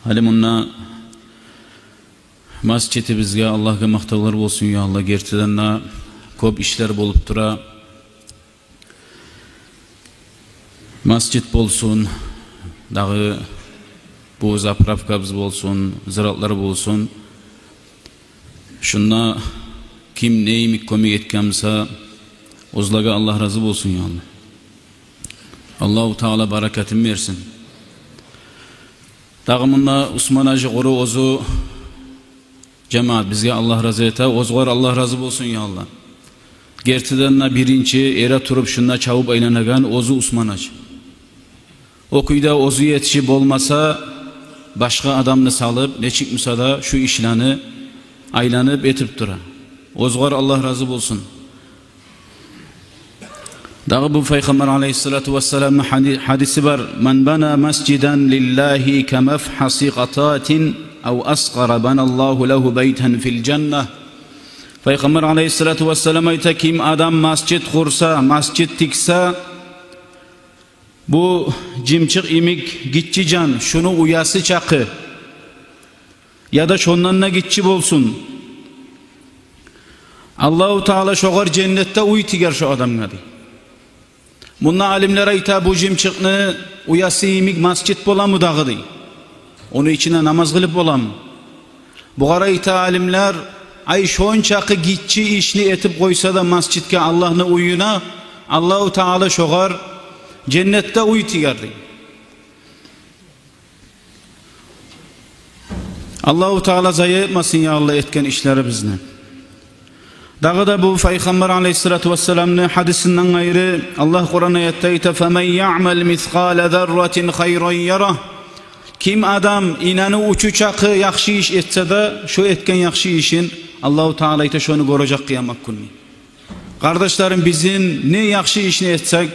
Halimunna masjidimizga Allohga maqtovlar bo'lsin ya Allah. Gerçekten ko'p ishlar bo'lib tura. Masjid bo'lsin, dağı bu zapravkabız bo'lsin, ziraatlar bo'lsin. Şunda kim neymi ko'mak etgansa, o'zlarga Allah razı bo'lsin ya Allah. Allahu Teala barakatini versin. Dağımında Osman Hacı Qoru ozu cemaat bizge Allah razı ete, ozgar Allah razı olsun ya Allah. Gerçekten birinci era turup şunda çavup aylanagan ozu Osman Hacı. Okuyda ozu yetişip olmasa başka adamını salıp ne çıkmışsa da şu işlerini aylanıp etip dura. Ozgar Allah razı olsun. Dağı bu Peygamber aleyhissalatu vesselam'ın hadisi var. Men bana mesciden lillahi kemefhasi qatatin ev asqara banallahu lehu beyten fil cenneh. Peygamber aleyhissalatu vesselam ayta kim adam masjid kursa, masjid tiksa, bu cimçik imik gitçi can, şunu uyası çakı ya da şondanna gitçi bolsun. Allahu Teala şoğar cennette uy tiger şu adamga dey. Bundan alimler ayta bu cimçikni uyası imik masjid bolamı dağı dey. Onu içine namaz kılıp bolamı. Bu gara ayta alimler ay şonçakı gitçi işini etip koysa da masjidke Allah'ın uyuna Allahu Teala şoğar cennette uy tiger dey. Allahu Teala zayi etmesin ya Allah etken işleri bizden. Dağı da bu Peygamber aleyhissalatu vesselam'ın hadisinden gayrı Allah Kur'an ayette ayta فَمَنْ يَعْمَلْ مِثْقَالَ ذَرَّةٍ خَيْرًا يَرَهُ. Kim adam inanı uçuçakı yakşı iş etse de şu etken yakşı işin Allahu Teala ayta şunu görecek kıyamet günü. Kardeşlerim bizim ne yakşı işini etsek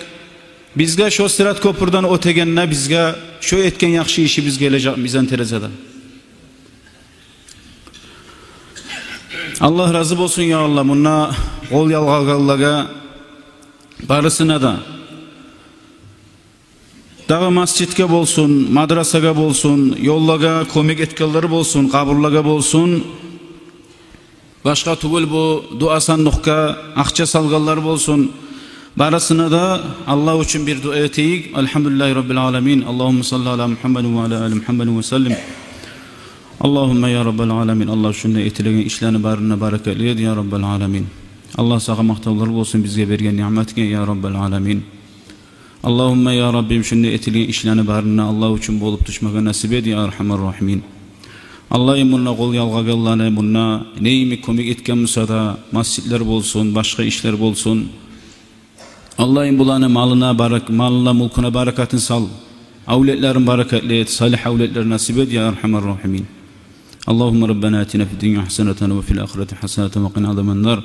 bizge şu sırat köprüden ötegenine bizge şu etken yakşı işi biz gelecek bizden terezeden. Allah razı olsun ya Allah. Bununla kol yalğalığa barısına da dağı masjidke bolsun, madrasaga bolsun, yollaga kömek etkenleri bolsun, kaburlaga bolsun, başka tugul bu dua sandıkka akça salgallar bolsun, barısına da Allah için bir dua eteyik. Elhamdülillahi Rabbil Alamin. Allahümme salli ala Muhammedin ve ala ali Muhammedin ve sellim. Allahümme ya Rabbel Alamin. Allah şunda etilegen işlerini barına baraketleyedi ya Rabbel Alamin. Allah sağa mahtavlar olsun bizge bergen nimetine ya Rabbel Alamin. Allahümme ya Rabbim şunda etilegen işlerini barına Allah için bolup düşmeye nasip edi ya Erhamer Rahimin. Allah'ım bununla kol yalğagallarına bununla neyimi komik etken musada masjidler bolsun, başka işler bolsun. Allah'ım bulanı malına mulkuna barakatın sal. Avletlerin barakatli et, salih avletler nasip et ya Erhamer Rahimin. Allahümme Rabbena atina fid dünya haseneten ve fil ahireti haseneten ve qina azaben nar.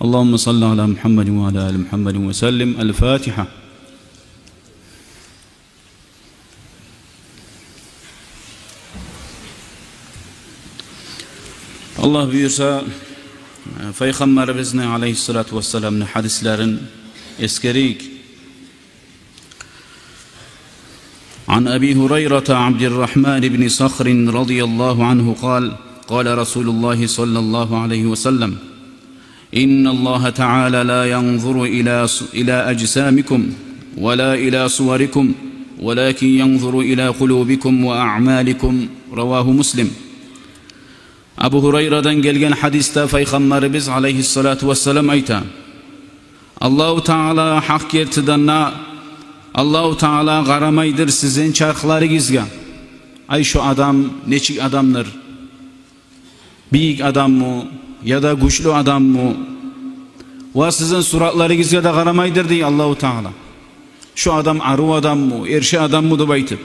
Allahümme salli ala Muhammedin ve ala ali Muhammedin ve sellim. El Fatiha. Allah buyursa Peygamberimizin aleyhissalatu vesselam'ın hadislerin eskerik. عن أبي هريرة عبد الرحمن بن صخر رضي الله عنه قال قال رسول الله صلى الله عليه وسلم إن الله تعالى لا ينظر إلى أجسامكم ولا إلى صوركم ولكن ينظر إلى قلوبكم وأعمالكم رواه مسلم. Abu Hureyre'den gelgen hadiste Peygamberimiz aleyhissalatu vesselam ayta Allahu Teala hak yertidana Allahu Teala qaramaydır sizin çarklarınızga. Ay şu adam neçik adamdır? Büyük adam mı ya da güçlü adam mı? Ve sizin suratlarınızga da qaramaydır diye Allahu Teala. Şu adam arı adam mı, erşi adam mı da baytı.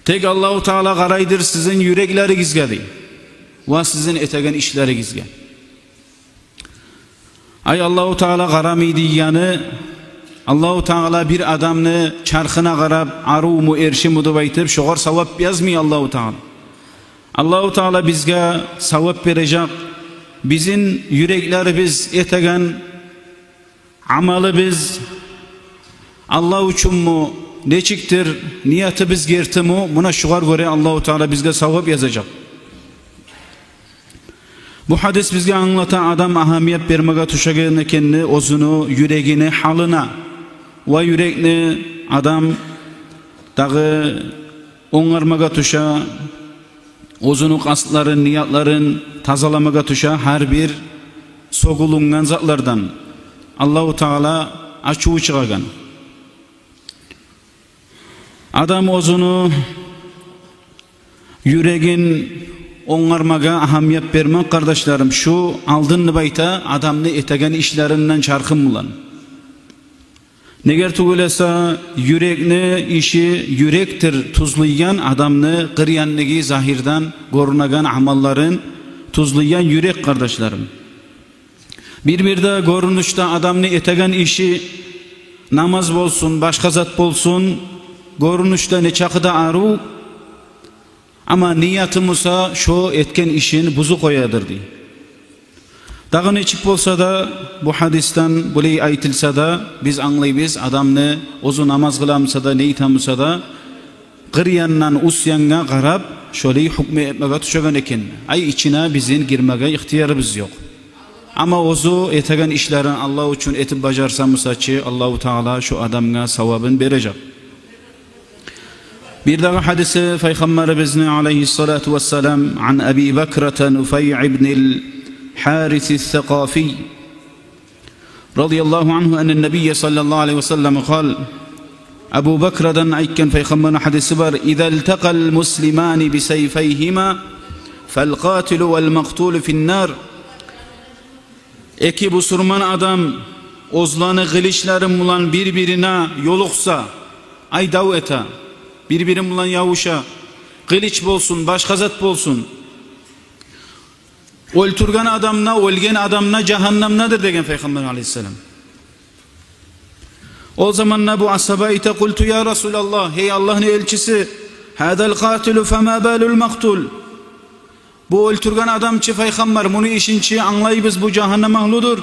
Tek Allahu Teala qaraydır sizin yüreklerinizga diye. Ve sizin etegen işlerinizga. Ay Allahu Teala qaramaydı yani Allahu Teala bir adamını çarkına qarab aru mu erşi mu deb aytib şoğar savab yazmıyor Allahu Teala. Allahu Teala bizge savab verecek. Bizim yüreklerimiz etegen amalı biz Allah için mu neçiktir niyeti biz gertimi buna şugar göre Allahu Teala bizge savab yazacak. Bu hadis bizge anlatan adam ahamiyet bermege tuşagan ekenini, ozunu, yüregini, halına ve yürekni adam dağı oňarmaga tuşa, ozunu kastların, niyatların tazalamaga tuşa her bir sogulungan zatlardan Allahu Teala açığı çıkargan. Adam ozunu yüregin oňarmaga ahamiyet bermek kardeşlerim şu aldınlı bayta adamını etegen işlerinden çarkın bulan. Neger tugulasa yürekni işi yürektir tuzlayan adamını qıryanligi zahirdan gorunagan amalların tuzlayan yürek kardeşlerim. Bir-birde görünüşte adamını etegen işi namaz bolsun, başka zat bolsun, görünüşte ne çakıda aru, ama niyatımızsa şu etken işin buzu koyadır diye. Dağı neçik bolsa da bu hadisten bulay aytilsa da biz anlaybiz adamını ozu namaz kılamsa da neytamsa da qıryandan usyanga qarab şöyle hukme etmege tuşagan eken. Ay içine bizim girmege ihtiyarımız yok. Ama ozu etegen işlerin Allah için etip bacarsamısaçı Allahu Teala şu adamga savabın verecek. Bir daha hadisi Peygamberimiz aleyhissalatu vesselam an Abi Bakrata Nufey ibnil Harith el-Thaqafi radıyallahu anhu enen Nebiye sallallahu aleyhi ve sellem kal Abu Bakra'dan ayken Peygamber'in hadisi var İza iltaqal muslimani bisayfayhima fel-qatilu vel-maqtulu fin-nar. Eki busurman adam ozlanı gılışların bulan birbirine yoluqsa ay daveta birbirin bulan yavuşa kılıç bolsun, başka zat bolsun. Öldürgen adamna, ölgen adamna cehennamnadır degen Peygamber aleyhisselam. O zamanla bu asaba ite kultu ya Resulallah, hey Allah'ın elçisi, hadal qatilu fema balul maqtul. Bu öldürgen adamçı Peygamber, bunu işinçi anlayıbız bu cehennem ahludur.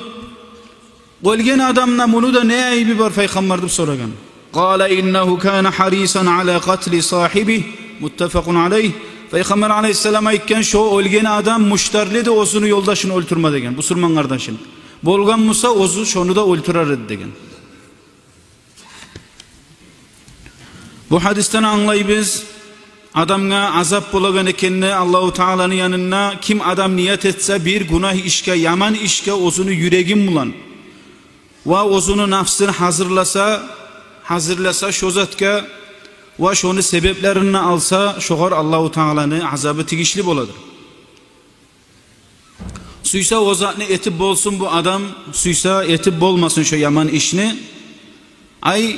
Ölgen adamna bunu da ne ayıbı var Peygamber deyip soragan. Qala innehu kana harisan ala qatli sahibi muttafaqun aleyh. Peygamber aleyhisselam aytken şu ölgen adam muştarlıydı ozunu yoldaşını öldürme degen. Bu Müslüman kardeşin. Bolgan Musa ozu şonu da öldürer degen. Bu hadisten anlayıbız adamga azap bolagan ekenini Allahu Teala'nın yanına kim adam niyet etse bir günah işke, yaman işke ozunu yüregin bulan ve ozunu nafsını hazırlasa şozatka ve şonu sebeplerini alsa şoğar Allahu Teala'nın azabı tigişli boladır. Suysa o zatını etip bolsun bu adam, suysa etip bolmasın şu yaman işini, ay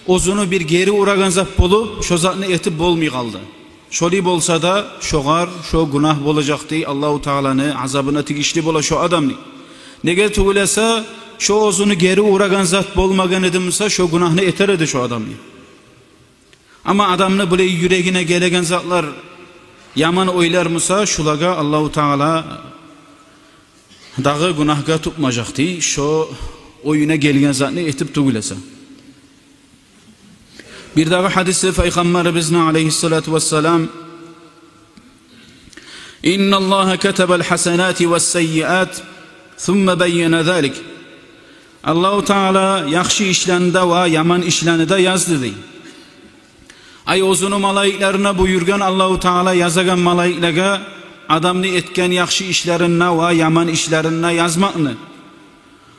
ozunu bir geri uğragan zat bolup şu zatını etip bolmay kaldı. Şoli bolsa da şoğar şu günah bolacaktı Allahu Teala'nın azabına tigişli bola şu adamni. Neger tugulasa şu ozunu geri uğragan zat bolmagan edimsa şu günahını eter edi şu adamni. Ama adamını böyle yüreğine gelegen zatlar yaman oylar mısa şulaga Allahu Teala dağı günahga tutmayacaktı şu oyuna gelgen zatını etip tugulasa. Bir daha hadisi Peygamberimiz aleyhissalatu vesselam İnna Allah ketebel hasenati ves seyyiat thumma beyyene zalik. Allahu Teala yaxşı işlende ve yaman işlenide yazdı dey. Ay ozunu malaiklerine buyurgan Allahu Teala yazagan malaiklerge adamni etken yaxşı işlerine ve yaman işlerine yazmakını.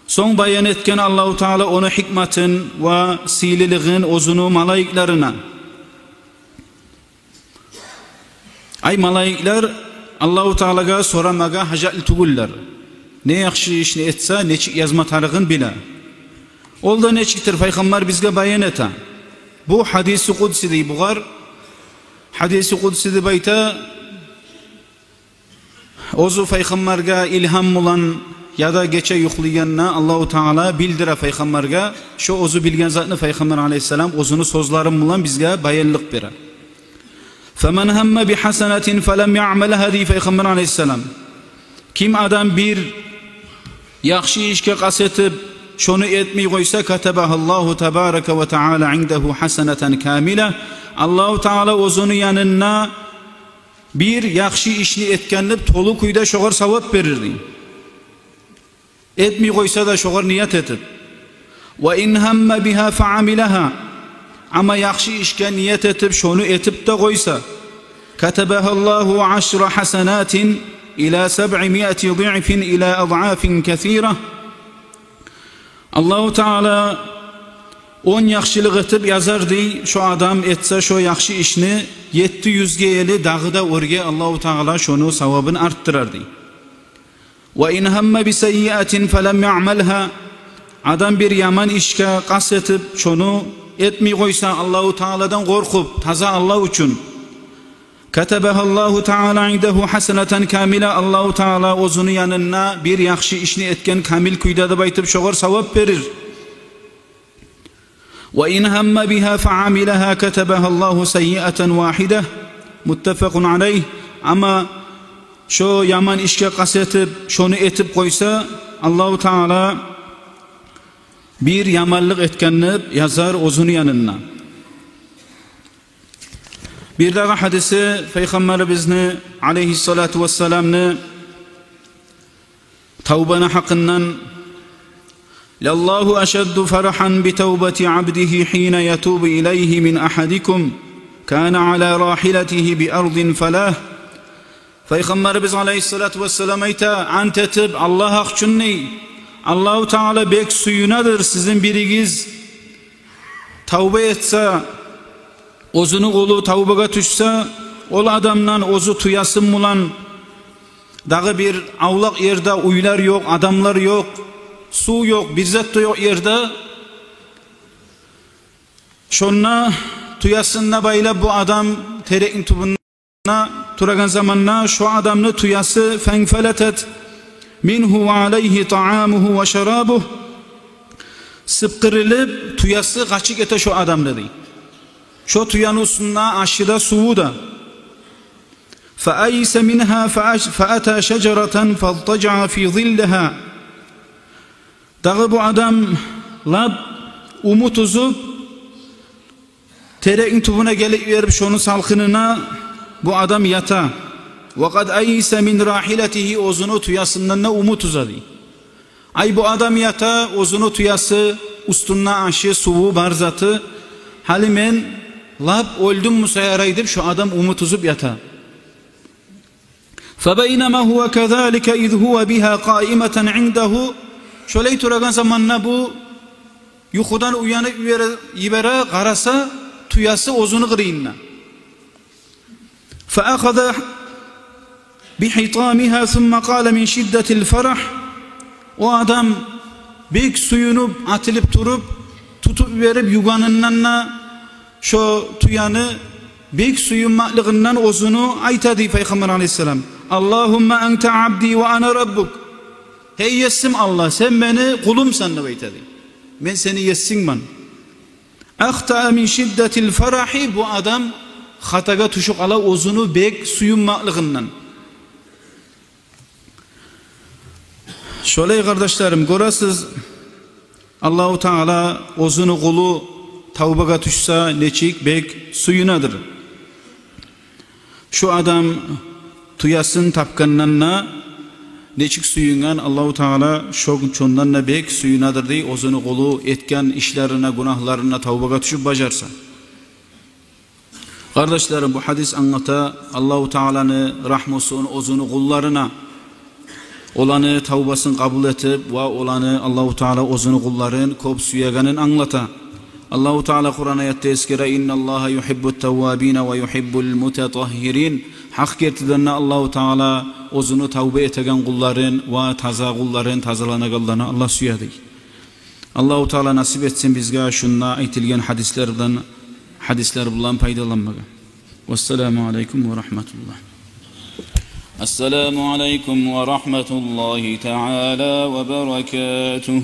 Son bayan etken Allahu Teala onu hikmetin ve sililiğin ozunu malaiklerine. Ay malaikler Allahu Teala'ga soramaga hacatlı tugullar. Ne yaxşı işini etse neçik yazma tarığın bile. Ol da neçiktir Peygamber bizge bayan eten. Bu hadisi kudsi dey buğar. Hadisi kudsi dey bayta ozu Peygamberge ilham bulan ya da geçe yuklayanına Allahu Teala bildire Peygamberge şu ozu bilgen zatını Peygamber aleyhisselam ozunu sözlerim bulan bizge bayanlık bire. فَمَنْ هَمَّ بِحَسَنَةٍ فَلَمْ يَعْمَلَهَا dey Peygamber aleyhisselam. Kim adam bir yaxşı işke qasetip şonu etmey koysa katabahallahu tebaraka ve taala indehu haseneten kamile. Allahu Taala ozunu yanına bir yaxşı işni etkenlip tolu kuyda şoğar savap verirdi. Etmey koysa da şoğar niyet etip. Ve in hamme biha faamilaha. Ama yaxşı işke niyet etip şonu etip de koysa katabahallahu aşra hasenatin ila 700 ضعف ila ad'afin kathira. Allahu Taala 10 yaxşılık etip yazardı şu adam etse şu yaxşı işini 700 geyeli dağıda orge Allahu Taala şonu savabını arttırardı. Ve in hamme bi sayyiatin felem ya'malha. Adam bir yaman işke qasd etip şonu etmey koysa Allahu Taala'dan korkup taza Allah üçün katabahallahu Taala indehu haseneten kamile. Allahu Taala ozunu yanına bir yaxşı işni etken kamil kuydadı baytıp şoğar savap verir. Ve in hamme biha faamilaha katabahallahu sayyiaten vahide. Muttefakun aleyh. Ama şu yaman işke qasd etip şonu etip koysa Allahu Taala bir yamanlık etkenini yazar ozunu yanına. Bir daha hadisi Peygamberimizni aleyhissalatu vesselam'ni tavbana hakkından Lallahu aşaddu farahan bi tawbati abdihi hina yatubu ileyhi min ahadikum kana ala rahilatihi bi ardin falah. Peygamberimiz aleyhissalatu vesselam ayta antetib Allah haqçunni Allahu Taala bek suyunadır sizin birigiz tavba etse ozunu kolu tavbaga düşse ol adamdan ozu tuyasın bulan dağı bir avlak yerde uylar yok, adamlar yok, su yok, bir zat da yok yerde şonna tuyasınna bayla bu adam terekin tubunna turagan zamanna şu adamını tuyası fenfeletet minhu ve aleyhi ta'amuhu ve şerabuh sıpkırılıp tuyası kaçık ete şu adam dedi. Şu tuyanın üstüne aşıda suvu da فَأَيْسَ مِنْهَا فَأَتَى شَجَرَةً فَالْتَجَعَ فِي ظِلِّهَا. Dağı bu adam lab umut uzup terekin tubuna gelip verip şunun salkınına bu adam yata. وَقَدْ اَيْسَ مِنْ رَاحِلَتِهِ ozunu tuyasından ne umut uzadı. Ay bu adam yata ozunu tuyası üstüne aşı suvu barzatı halimen lab öldüm musayaraydıp şu adam umut uzup yata. فَبَيْنَمَا هُوَ كَذَٰلِكَ اِذْ هُوَ بِهَا قَائِمَةً عِنْدَهُ. Şöyle turagan zamanla bu yuhudan uyanıp yibere karasa tuyası ozunu kırıyınla. فَأَخَذَ بِحِطَامِهَا ثُمَّ قَالَ مِنْ شِدَّةِ الْفَرَحِ. O adam büyük suyunu atılıp durup tutup verip yuganından şu tuyanı büyük suyun mahlığından ozunu aytadı Peygamber aleyhisselam. Allahümme ente abdi ve ana rabbuk. Hey yessim Allah sen beni kulumsan da aytadı. Ben seni yessin ben. Ahta min şiddetil ferahi. Bu adam hataga tuşuk ala ozunu büyük suyun mahlığından. Şöyle kardeşlerim görəsiz Allahu Teala ozunu kulu tavbaga düşse neçik bek suyunadır. Şu adam tuyasın tapkanlarına neçik suyungan Allahu Teala şondan bek suyunadır diye ozunu kulu etken işlerine günahlarına tavbaga düşüp bacarsa. Kardeşlerim bu hadis anlata Allahu Teala'nı rahmusun ozunu kullarına olanı tavbasını kabul etip ve olanı Allahu Teala ozunu kulların kop suyaganın anlata. Allahu Teala Kur'an ayette eskere innallaha yuhibbut tawwabin ve yuhibbul mutatahhirin. Hak gertidenne Allahu Teala ozunu tavbe etegen kulların ve taza kulların tazalanagallana Allah suyadı. Allahu Teala nasip etsin bizge şunna aytilgen hadisler bilan paydalanmaga. Vesselamu aleyküm ve rahmetullah. Esselamu aleyküm ve rahmetullahi teala ve berekatuh.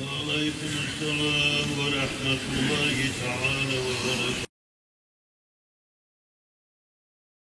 وعليكم السلام ورحمة الله تعالى